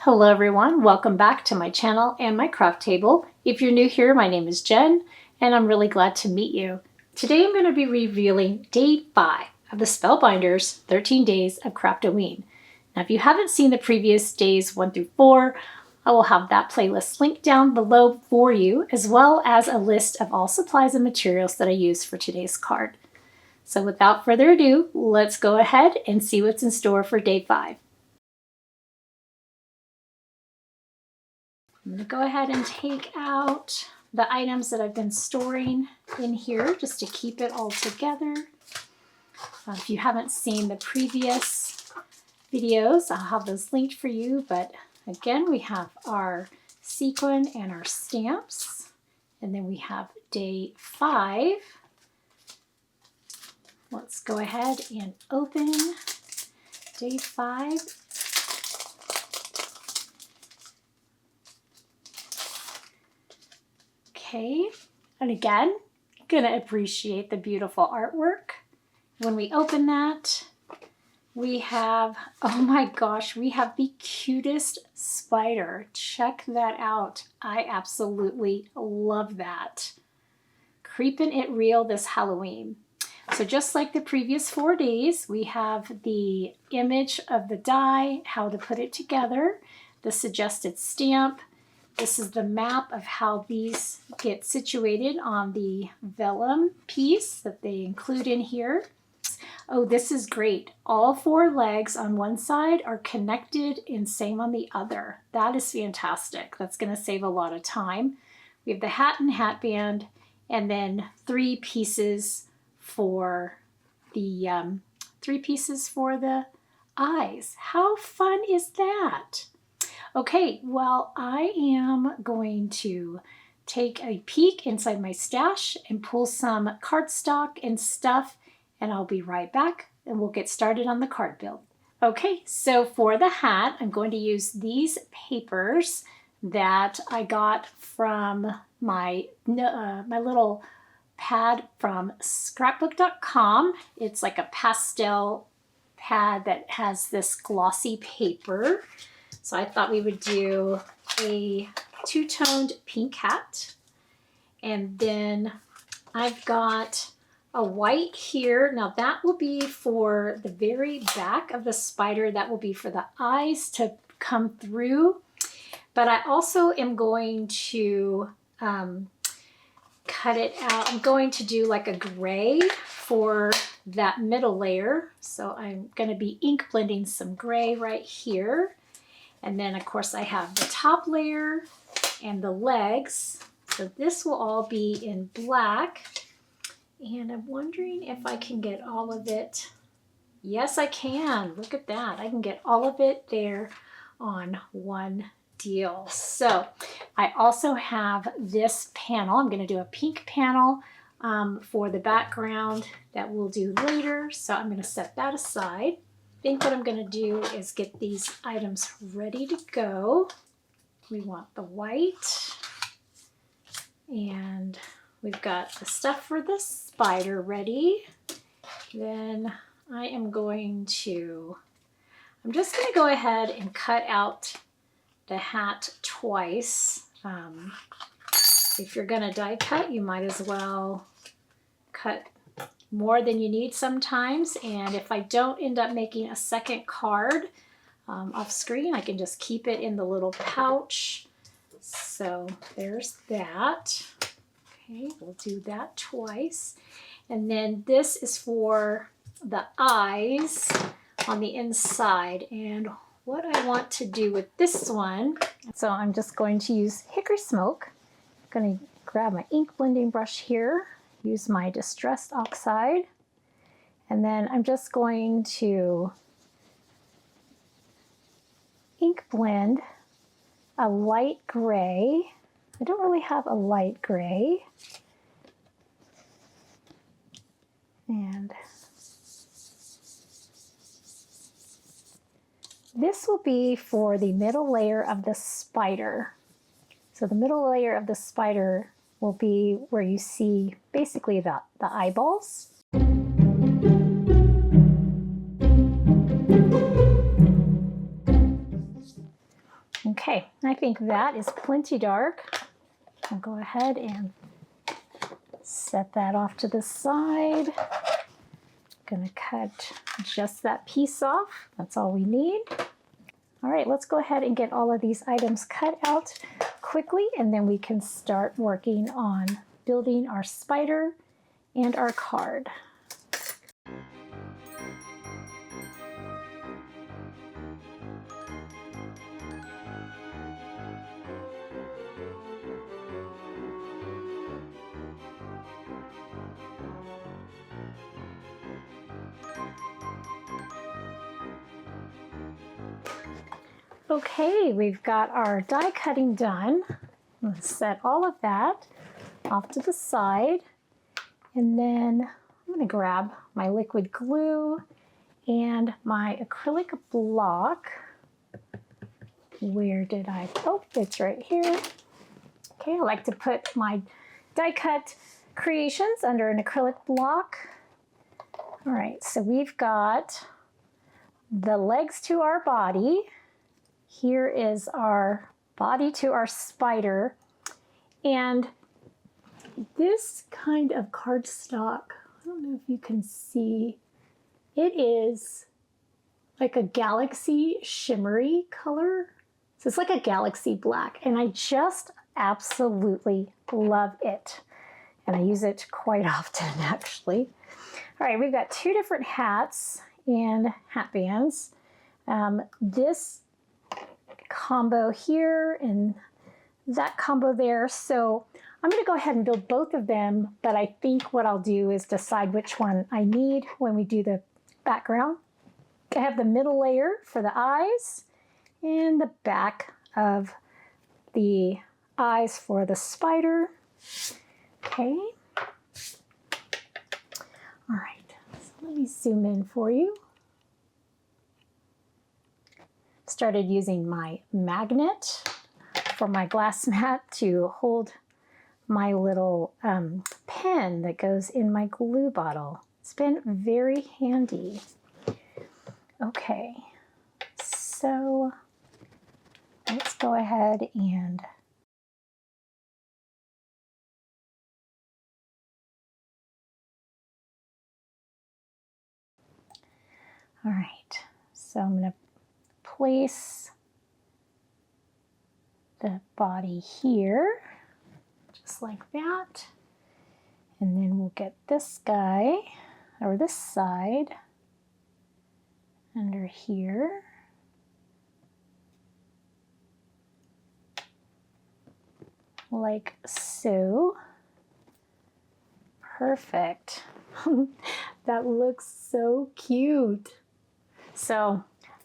Hello everyone, welcome back to my channel and my craft table. If you're new here, my name is Jen and I'm really glad to meet you. Today I'm going to be revealing day 5 of the Spellbinders 13 Days of Craftoween. Now if you haven't seen the previous days 1 through 4, I will have that playlist linked down below for you, as well as a list of all supplies and materials that I use for today's card. So without further ado, let's go ahead and see what's in store for day 5. I'm going to go ahead and take out the items that I've been storing in here just to keep it all together. If you haven't seen the previous videos, I'll have those linked for you. But again, we have our sequin and our stamps. And then we have day 5. Let's go ahead and open day 5. Okay, and again, gonna appreciate the beautiful artwork. When we open that, we have, oh my gosh, we have the cutest spider. Check that out. I absolutely love that. Creepin' It Real this Halloween. So just like the previous 4 days, we have the image of the die, how to put it together, the suggested stamp. This is the map of how these get situated on the vellum piece that they include in here. Oh, this is great. All 4 legs on one side are connected and same on the other. That is fantastic. That's going to save a lot of time. We have the hat and hat band, and then 3 pieces for the eyes. How fun is that? Okay, well, I am going to take a peek inside my stash and pull some cardstock and stuff, and I'll be right back and we'll get started on the card build. Okay, so for the hat, I'm going to use these papers that I got from my little pad from scrapbook.com. It's like a pastel pad that has this glossy paper. So I thought we would do a 2-toned pink hat. And then I've got a white here. Now that will be for the very back of the spider. That will be for the eyes to come through. But I also am going to cut it out. I'm going to do like a gray for that middle layer. So I'm going to be ink blending some gray right here. And then, of course, I have the top layer and the legs. So this will all be in black. And I'm wondering if I can get all of it. Yes, I can. Look at that. I can get all of it there on one deal. So I also have this panel. I'm going to do a pink panel for the background that we'll do later. So I'm going to set that aside. I think what I'm going to do is get these items ready to go. We want the white, and we've got the stuff for the spider ready. Then I'm just going to go ahead and cut out the hat twice. If you're going to die cut, you might as well cut more than you need sometimes, and if I don't end up making a second card off screen, I can just keep it in the little pouch. So there's that. Okay, we'll do that twice. And then this is for the eyes on the inside, and what I want to do with this one, so I'm just going to use hickory smoke. I'm going to grab my ink blending brush here, use my distressed oxide, and then I'm just going to ink blend a light gray. I don't really have a light gray. And this will be for the middle layer of the spider. So the middle layer of the spider will be where you see basically the eyeballs. I think that is plenty dark. I'll go ahead and set that off to the side. Gonna cut just that piece off. That's all we need. All right, let's go ahead and get all of these items cut out quickly, and then we can start working on building our spider and our card. Okay, we've got our die cutting done. Let's set all of that off to the side. And then I'm going to grab my liquid glue and my acrylic block. Where did I? Oh, it's right here. Okay, I like to put my die cut creations under an acrylic block. All right, so we've got the legs to our body. Here is our body to our spider. And this kind of cardstock, I don't know if you can see, it is like a galaxy shimmery color. So it's like a galaxy black, and I just absolutely love it. And I use it quite often, actually. All right, we've got two different hats and hat bands. This combo here and that combo there. So I'm going to go ahead and build both of them, but I think what I'll do is decide which one I need when we do the background. I have the middle layer for the eyes and the back of the eyes for the spider. Okay. All right, so let me zoom in for you. Started using my magnet for my glass mat to hold my little pen that goes in my glue bottle. It's been very handy. Okay, so let's go ahead and all right, so I'm going to place the body here, just like that. And then we'll get this guy, or this side, under here. Like so. Perfect. That looks so cute. So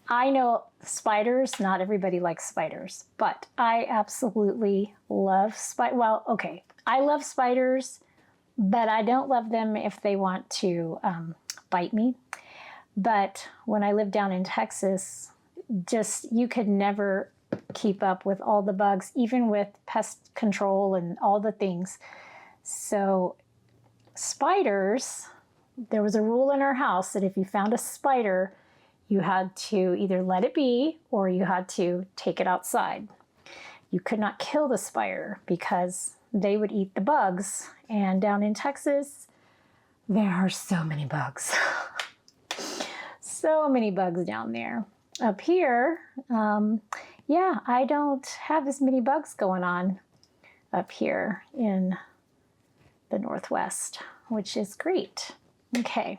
I know spiders, not everybody likes spiders, but I absolutely love spiders. Well, okay, I love spiders, but I don't love them if they want to bite me. But when I lived down in Texas, just you could never keep up with all the bugs, even with pest control and all the things. So spiders, there was a rule in our house that if you found a spider, you had to either let it be or you had to take it outside. You could not kill the spider because they would eat the bugs. And down in Texas, there are so many bugs. So many bugs down there. Up here, yeah, I don't have as many bugs going on up here in the Northwest, which is great. Okay.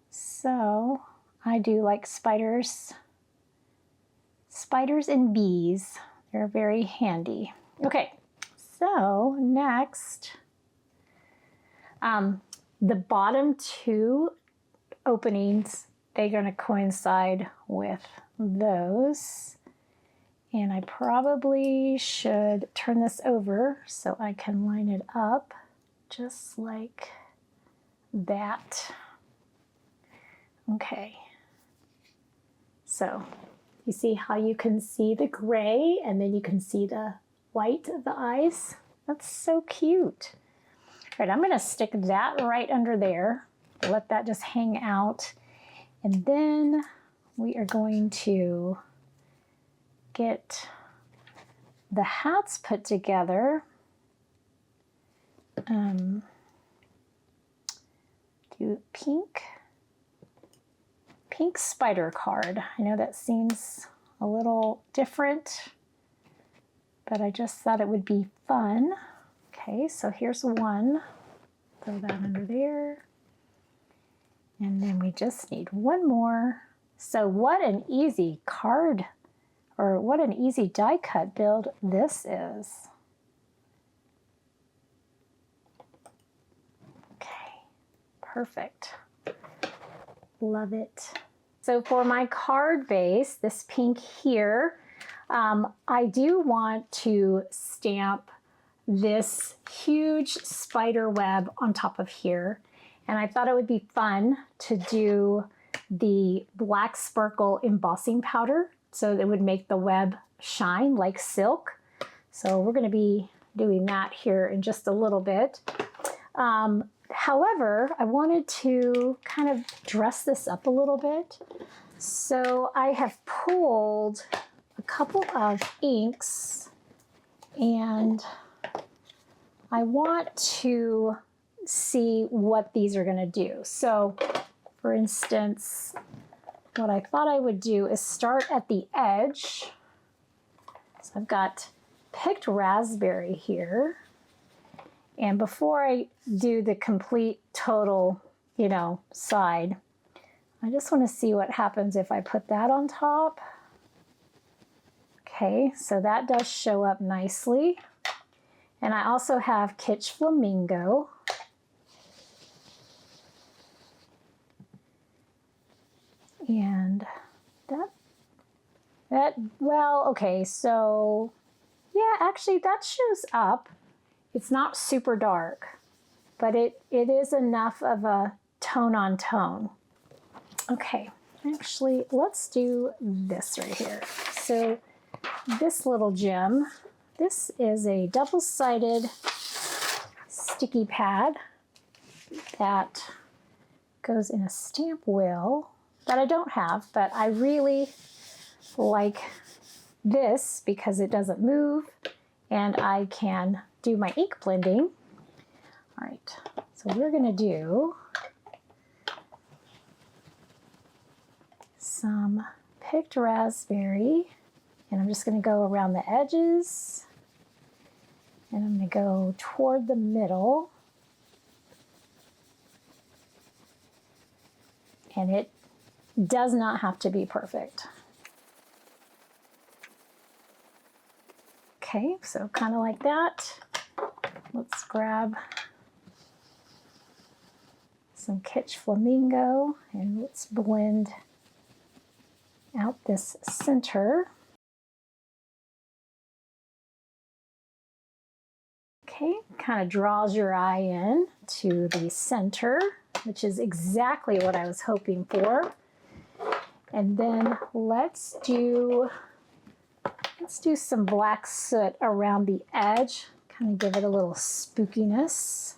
So I do like spiders. Spiders and bees, they're very handy. Okay, so next, the bottom two openings, they're going to coincide with those. And I probably should turn this over so I can line it up just like that. Okay. So you see how you can see the gray and then you can see the white of the eyes? That's so cute. All right, I'm going to stick that right under there. Let that just hang out. And then we are going to get the hats put together. Do pink spider card. I know that seems a little different, but I just thought it would be fun. Okay, so here's one. Throw that under there. And then we just need one more. So what an easy card, or what an easy die cut build this is. Okay, perfect. Love it. So for my card base, this pink here, I do want to stamp this huge spider web on top of here. And I thought it would be fun to do the black sparkle embossing powder so that it would make the web shine like silk. So we're going to be doing that here in just a little bit. However, I wanted to kind of dress this up a little bit. So I have pulled a couple of inks and I want to see what these are going to do. So for instance, what I thought I would do is start at the edge. So I've got picked raspberry here. And before I do the complete total, side, I just want to see what happens if I put that on top. Okay, so that does show up nicely. And I also have Kitsch Flamingo. And well, okay, so yeah, actually that shows up. It's not super dark, but it is enough of a tone on tone. Okay, actually, let's do this right here. So this little gem, this is a double-sided sticky pad that goes in a stamp wheel that I don't have, but I really like this because it doesn't move and I can do my ink blending. All right, so we're gonna do some picked raspberry, and I'm just gonna go around the edges, and I'm gonna go toward the middle, and it does not have to be perfect. Okay, so kind of like that. Let's grab some Kitsch Flamingo and let's blend out this center. Okay, kind of draws your eye in to the center, which is exactly what I was hoping for. And then let's do some black soot around the edge, kind of give it a little spookiness.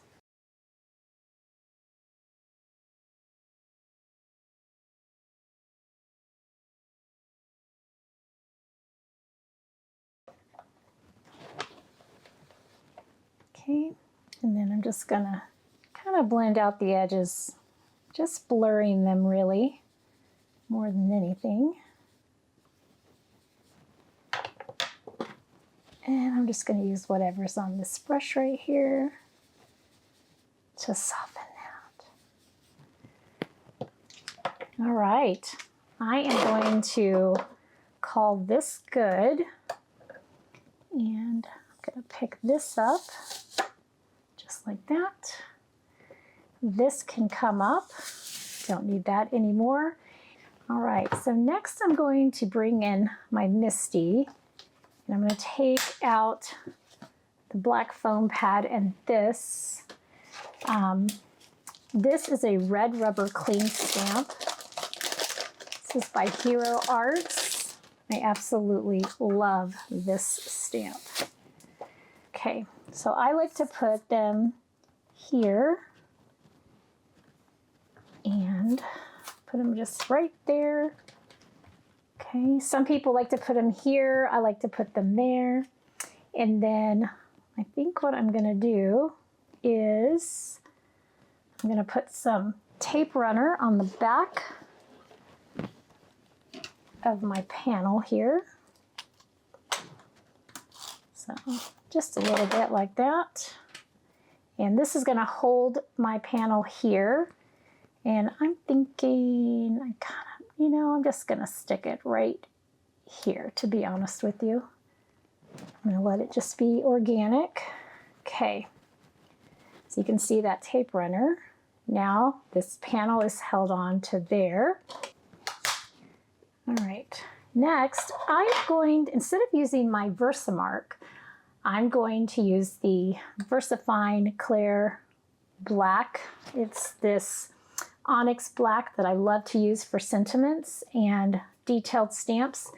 Okay, and then I'm just gonna kind of blend out the edges, just blurring them really, more than anything. And I'm just going to use whatever's on this brush right here to soften that. All right, I am going to call this good. And I'm going to pick this up just like that. This can come up. Don't need that anymore. All right, so next I'm going to bring in my Misty. And I'm going to take out the black foam pad, and this is a red rubber clean stamp. This is by Hero Arts. I absolutely love this stamp. Okay, so I like to put them here and put them just right there. Okay, some people like to put them here. I like to put them there. And then I think what I'm going to do is I'm going to put some tape runner on the back of my panel here. So just a little bit like that. And this is going to hold my panel here. And I'm thinking, I'm just going to stick it right here, to be honest with you. I'm going to let it just be organic. Okay. So you can see that tape runner. Now this panel is held on to there. All right. Next, I'm going, instead of using my Versamark, I'm going to use the VersaFine Clear Black. It's this onyx black that I love to use for sentiments and detailed stamps.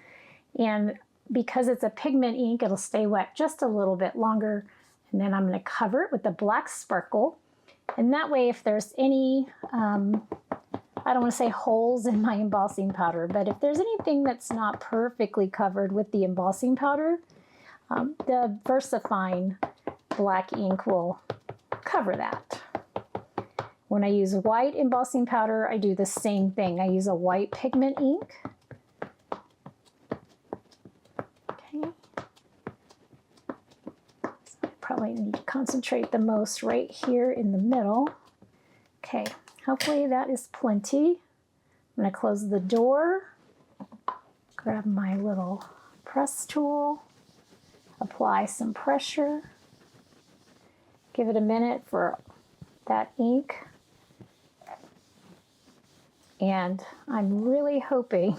And because it's a pigment ink, it'll stay wet just a little bit longer. And then I'm going to cover it with the black sparkle. And that way, if there's any, I don't want to say holes in my embossing powder, but if there's anything that's not perfectly covered with the embossing powder, the VersaFine black ink will cover that. When I use white embossing powder, I do the same thing. I use a white pigment ink. Okay. So I probably need to concentrate the most right here in the middle. Okay, hopefully that is plenty. I'm going to close the door, grab my little press tool, apply some pressure, give it a minute for that ink. And I'm really hoping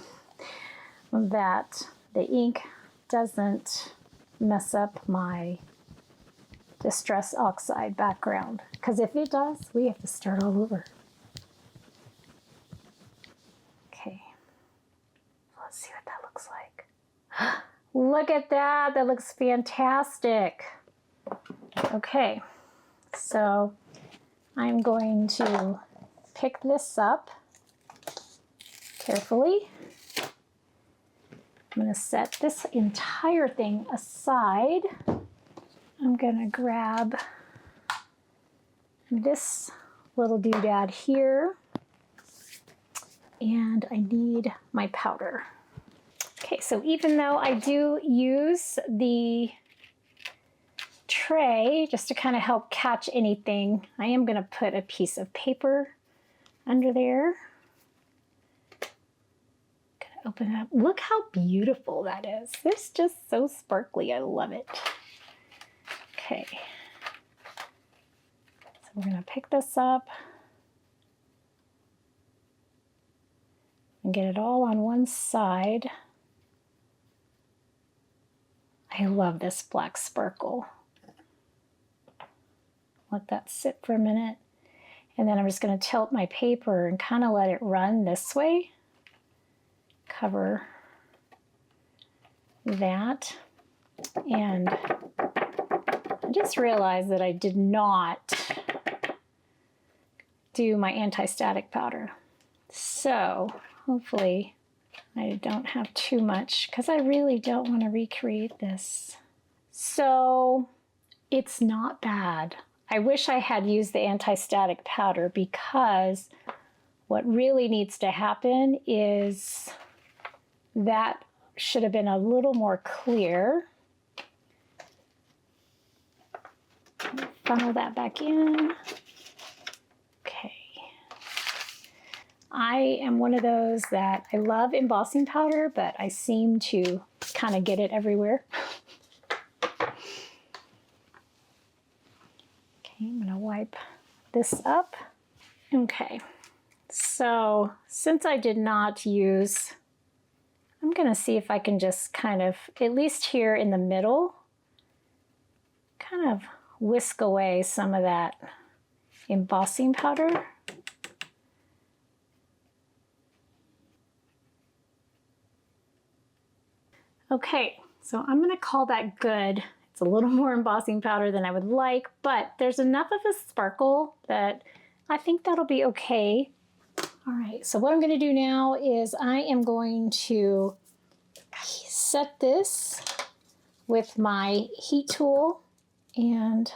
that the ink doesn't mess up my Distress Oxide background, because if it does, we have to start all over. Okay, let's see what that looks like. Look at that, that looks fantastic. Okay, so I'm going to pick this up carefully. I'm going to set this entire thing aside. I'm going to grab this little doodad here, and I need my powder. Okay, so even though I do use the tray just to kind of help catch anything, I am going to put a piece of paper under there. Gonna open it up. Look how beautiful that is. It's just so sparkly. I love it. Okay. So we're going to pick this up and get it all on one side. I love this black sparkle. Let that sit for a minute. And then I'm just going to tilt my paper and kind of let it run this way. Cover that. And I just realized that I did not do my anti-static powder. So hopefully I don't have too much, because I really don't want to recreate this. So it's not bad. I wish I had used the anti-static powder, because what really needs to happen is that should have been a little more clear. Funnel that back in. Okay. I am one of those that I love embossing powder, but I seem to kind of get it everywhere. Okay, I'm going to wipe this up. Okay, so since I did not use, I'm going to see if I can just kind of, at least here in the middle, kind of whisk away some of that embossing powder. Okay, so I'm going to call that good. It's a little more embossing powder than I would like, but there's enough of a sparkle that I think that'll be okay. All right, so what I'm going to do now is I am going to set this with my heat tool, and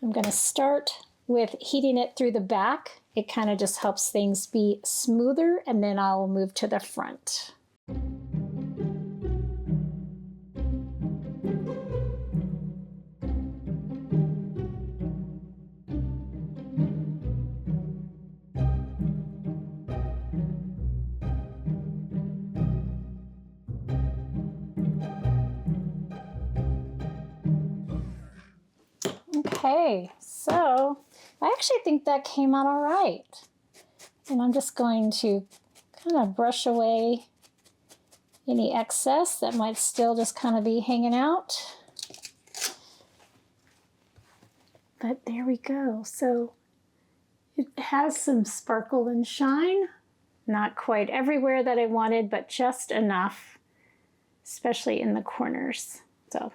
I'm going to start with heating it through the back. It kind of just helps things be smoother, and then I'll move to the front. Okay, so I actually think that came out all right. And I'm just going to kind of brush away any excess that might still just kind of be hanging out. But there we go. So it has some sparkle and shine. Not quite everywhere that I wanted, but just enough, especially in the corners. So,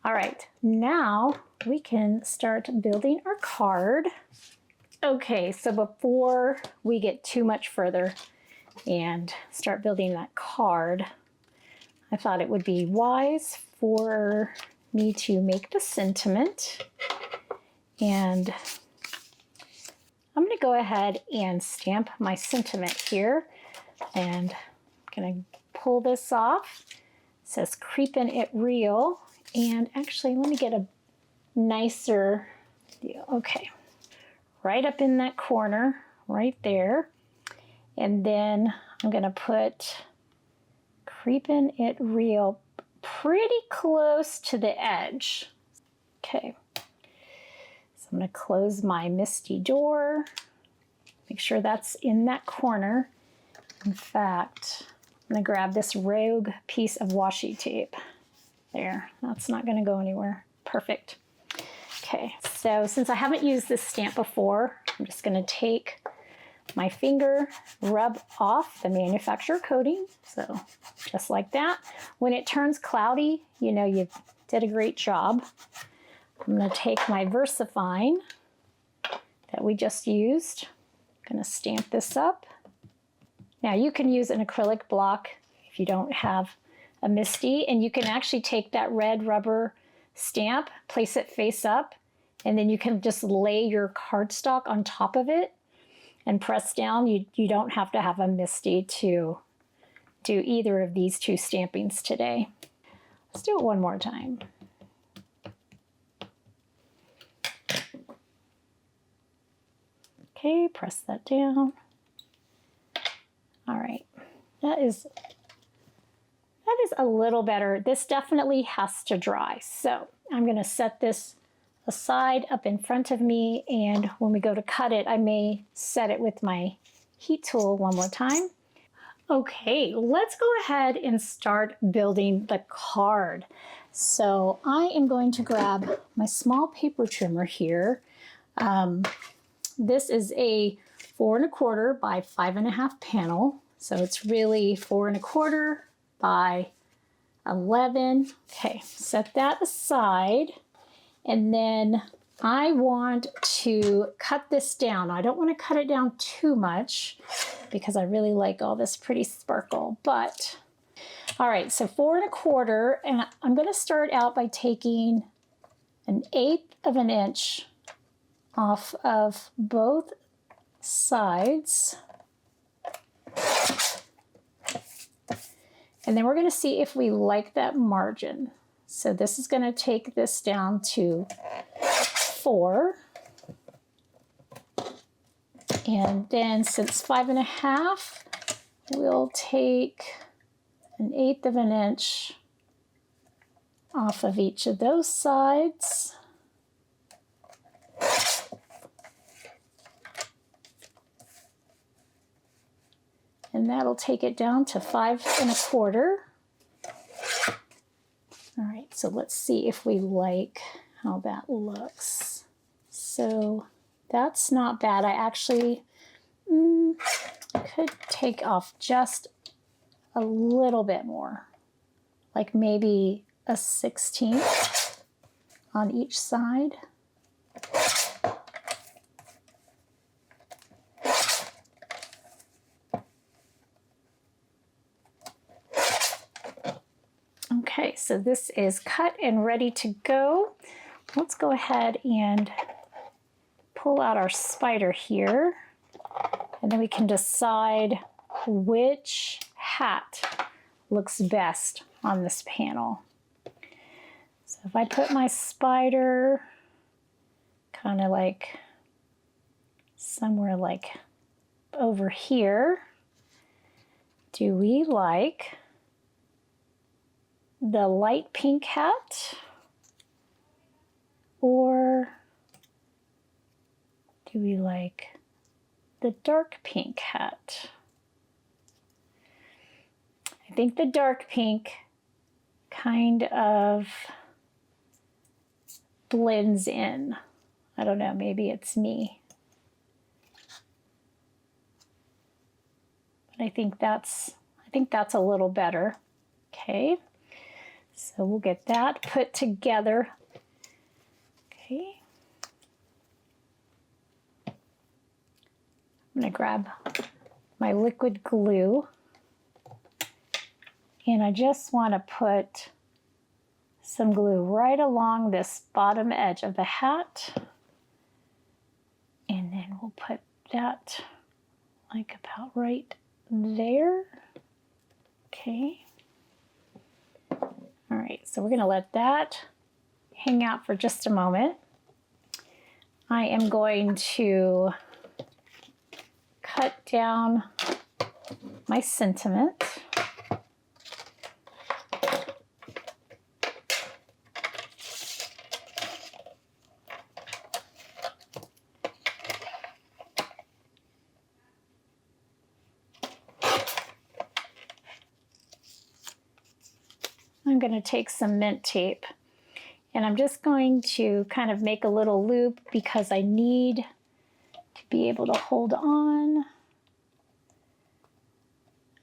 all right, now we can start building our card. Okay, so before we get too much further and start building that card, I thought it would be wise for me to make the sentiment. And I'm going to go ahead and stamp my sentiment here. And I'm going to pull this off. It says Creepin' It Real. And actually, let me get a nicer deal. Okay, right up in that corner, right there. And then I'm going to put Creepin' It Real pretty close to the edge. Okay, so I'm going to close my misty door. Make sure that's in that corner. In fact, I'm going to grab this rogue piece of washi tape. There, that's not going to go anywhere. Perfect. Okay, so since I haven't used this stamp before, I'm just going to take my finger, rub off the manufacturer coating. So just like that. When it turns cloudy, you know you did a great job. I'm going to take my VersaFine that we just used. I'm going to stamp this up. Now you can use an acrylic block if you don't have a MISTI, and you can actually take that red rubber stamp, place it face up, and then you can just lay your cardstock on top of it and press down. You don't have to have a MISTI to do either of these two stampings today. Let's do it one more time. Okay, press that down. All right, that is a little better. This definitely has to dry. So I'm going to set this aside up in front of me, and when we go to cut it, I may set it with my heat tool one more time. Okay, let's go ahead and start building the card. So I am going to grab my small paper trimmer here. This is a 4 1/4 by 5 1/2 panel. So it's really 4 1/4 by 11. Okay, set that aside. And then I want to cut this down. I don't want to cut it down too much because I really like all this pretty sparkle. But, all right, so 4 1/4, and I'm going to start out by taking 1/8 of an inch off of both sides. And then we're going to see if we like that margin. So this is going to take this down to 4. And then since 5 1/2, we'll take 1/8 of an inch off of each of those sides. And that'll take it down to 5 1/4. All right, so let's see if we like how that looks. So that's not bad. I actually could take off just a little bit more, like maybe a 1/16 on each side. Okay, so this is cut and ready to go. Let's go ahead and pull out our spider here, and then we can decide which hat looks best on this panel. So if I put my spider kind of like somewhere like over here, do we like the light pink hat, or do we like the dark pink hat? I think the dark pink kind of blends in. I don't know, maybe it's me. But I think that's a little better. Okay. So we'll get that put together. Okay. I'm going to grab my liquid glue, and I just want to put some glue right along this bottom edge of the hat, and then we'll put that like about right there. Okay. All right, so we're going to let that hang out for just a moment. I am going to cut down my sentiment. I'm going to take some mint tape, and I'm just going to kind of make a little loop because I need to be able to hold on.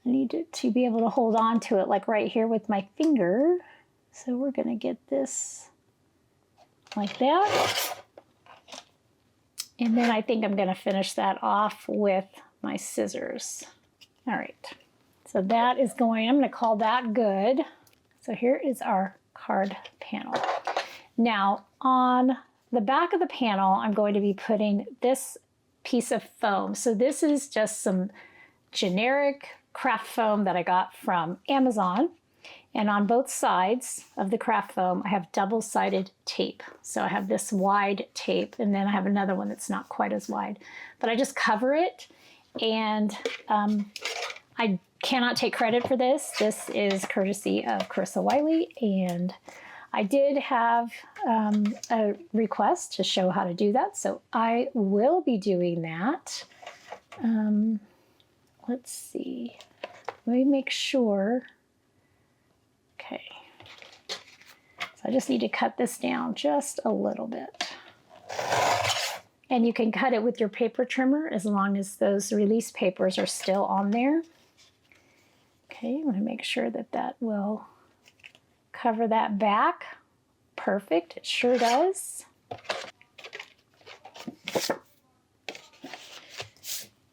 I need to be able to hold on to it like right here with my finger. So we're going to get this like that. And then I think I'm going to finish that off with my scissors. All right, so that is going, I'm going to call that good. So here is our card panel. Now on the back of the panel, I'm going to be putting this piece of foam. So this is just some generic craft foam that I got from Amazon. And on both sides of the craft foam, I have double-sided tape. So I have this wide tape, and then I have another one that's not quite as wide. But I just cover it, and I cannot take credit for this. This is courtesy of Carissa Wiley, and I did have a request to show how to do that, so I will be doing that. Let's see. Let me make sure. Okay. So I just need to cut this down just a little bit. And you can cut it with your paper trimmer as long as those release papers are still on there. Okay, I'm going to make sure that that will cover that back. Perfect, it sure does.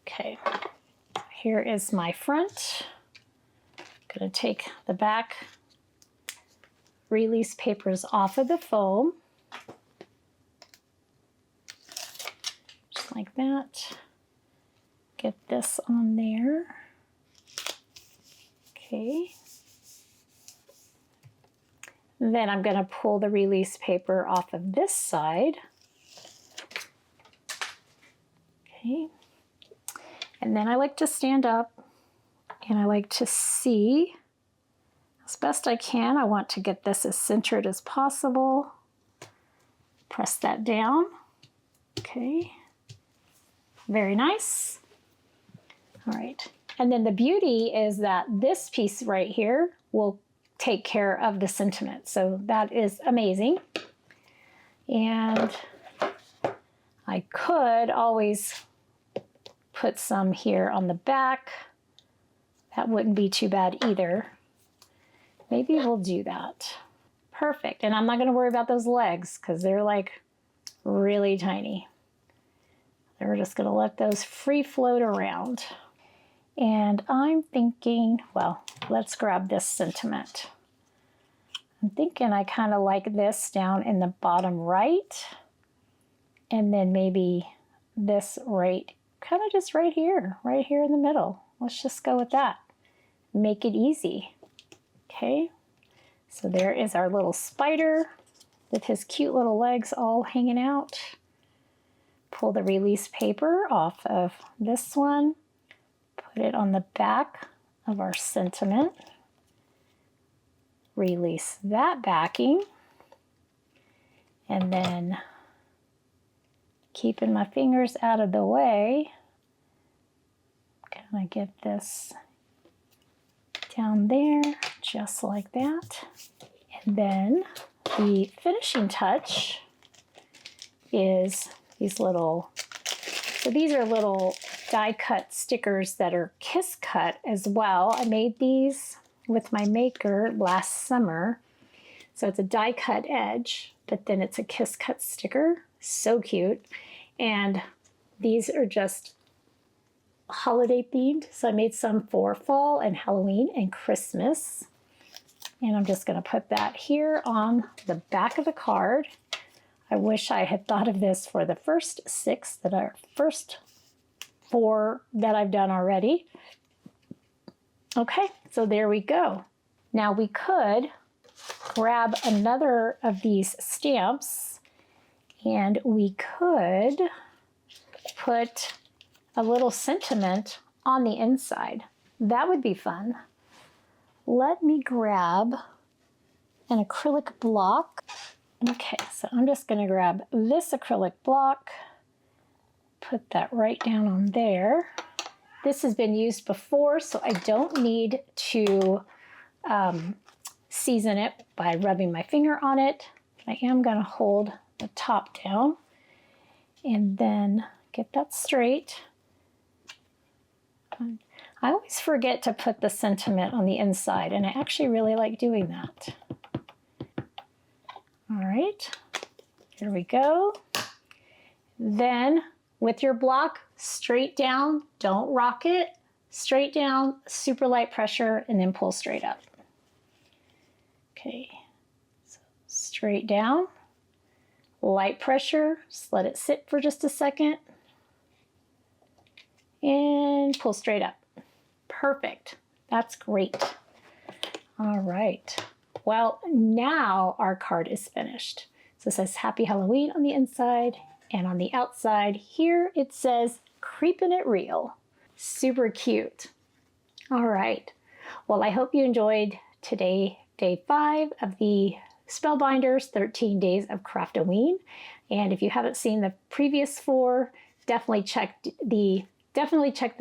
Okay, here is my front. I'm going to take the back release papers off of the foam. Just like that. Get this on there. Okay. Then I'm going to pull the release paper off of this side. Okay. And then I like to stand up and I like to see as best I can. I want to get this as centered as possible. Press that down. Okay. Very nice. All right. And then the beauty is that this piece right here will take care of the sentiment. So that is amazing. And I could always put some here on the back. That wouldn't be too bad either. Maybe we'll do that. Perfect. And I'm not going to worry about those legs because they're like really tiny. We're just going to let those free float around. And I'm thinking, well, let's grab this sentiment. I'm thinking I kind of like this down in the bottom right, and then maybe this right, kind of just right here in the middle. Let's just go with that. Make it easy. Okay, so there is our little spider with his cute little legs all hanging out. Pull the release paper off of this one, put it on the back of our sentiment. Release that backing, and then keeping my fingers out of the way, kind of get this down there just like that. And then the finishing touch is these little, so these are little die cut stickers that are kiss cut as well. I made these with my maker last summer. So it's a die cut edge, but then it's a kiss cut sticker. So cute. And these are just holiday themed. So I made some for fall and Halloween and Christmas. And I'm just going to put that here on the back of the card. I wish I had thought of this for the first 6 that are first 4 that I've done already. Okay, so there we go. Now we could grab another of these stamps and we could put a little sentiment on the inside. That would be fun. Let me grab an acrylic block. Okay, so I'm just going to grab this acrylic block, put that right down on there. This has been used before, so I don't need to season it by rubbing my finger on it. I am going to hold the top down and then get that straight. I always forget to put the sentiment on the inside, and I actually really like doing that. All right, here we go. Then with your block, straight down, don't rock it, straight down, super light pressure, and then pull straight up. Okay, so straight down, light pressure, just let it sit for just a second, and pull straight up. Perfect, that's great. All right, well, now our card is finished. So it says Happy Halloween on the inside, and on the outside here it says Creepin' It Real. Super cute. All right, well, I hope you enjoyed today, day 5 of the Spellbinders 13 Days of Craftoween. And if you haven't seen the previous 4, definitely check the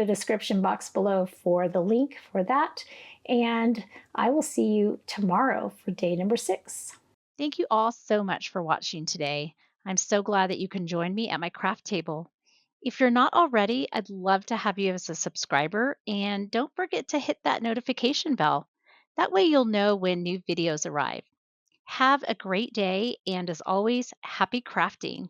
description box below for the link for that. And I will see you tomorrow for day number 6. Thank you all so much for watching today. I'm so glad that you can join me at my craft table. If you're not already, I'd love to have you as a subscriber, and don't forget to hit that notification bell. That way you'll know when new videos arrive. Have a great day, and as always, happy crafting.